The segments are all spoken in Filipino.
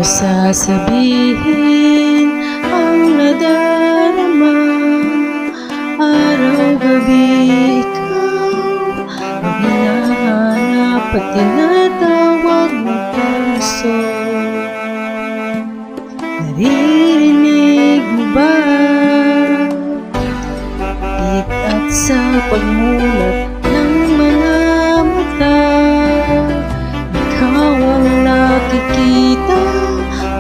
sasabihin ang nadarama? Araw-gabi ikaw ang hinahanap at tinatawag ng puso. Naririnig mo ba? Bigat sa pagmulat ng mga mata. Ikaw ang nakikita,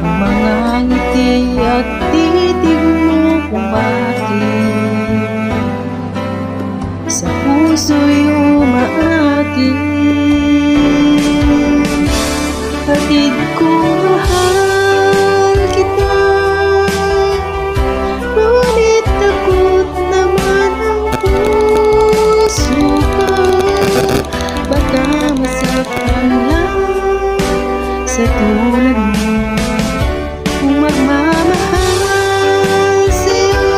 ang mga ngiti at titig mo kumakit. Sa puso'y umaakit. Hatid ko, mahal kita, ngunit takot naman ang puso ko. Baka masaktan lang sa tulad mo. Kung magmamahal sa'yo,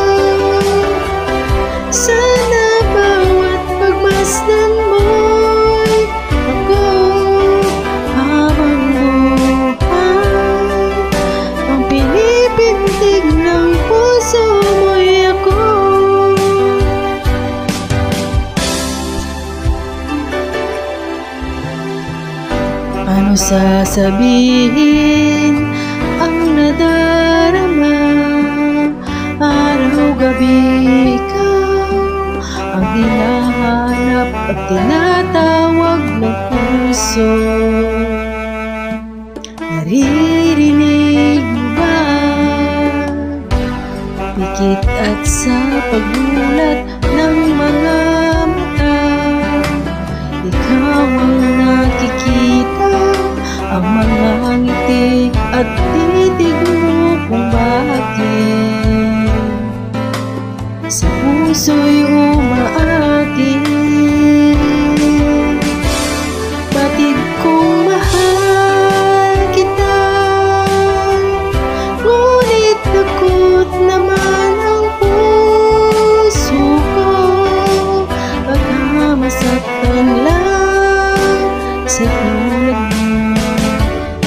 sana bawat pagmasdan mo'y ako. Habang buhay, ang pinipintig ng puso mo'y ako. Ano sasabihin ang nadarama? Araw-gabi ikaw ang hinahanap at tinatawag ng puso. Naririnig mo ba? Pikit at sa pagmulat ng mga mata. Ikaw ang nakikita, ang mga ngiti at titig mo kung bakit sa puso'y umaakit. Batid kong mahal kita, ngunit takot naman ang puso ko. Baka masaktan lang sa tulad mo.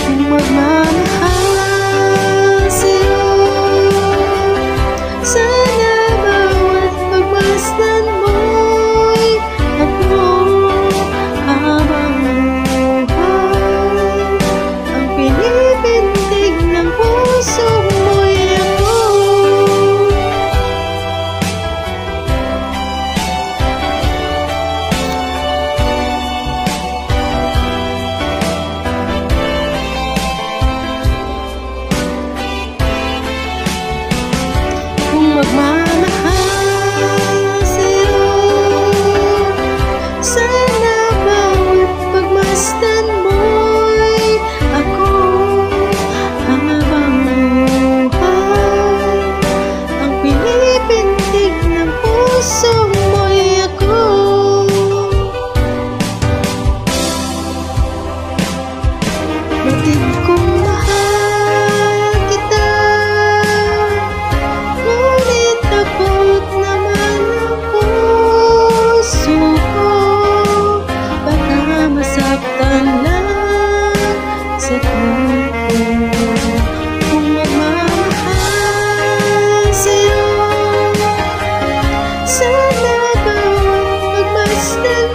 Kung magmamahal sa'yo, sana bawat pagmasdan mo'y ako. Habang buhay, ang pinipintig ng puso mo'y ako. Magmamahal sa'yo, sana bawat pagmasdan mo'y ako. Habang buhay, ang pinipintig ng puso mo'y ako. Batid kong mahal kita, takot naman ang puso ko. Baka masaktan lang sa tulad ko. Kung magmamahal sa'yo, sana bawat pagmasdan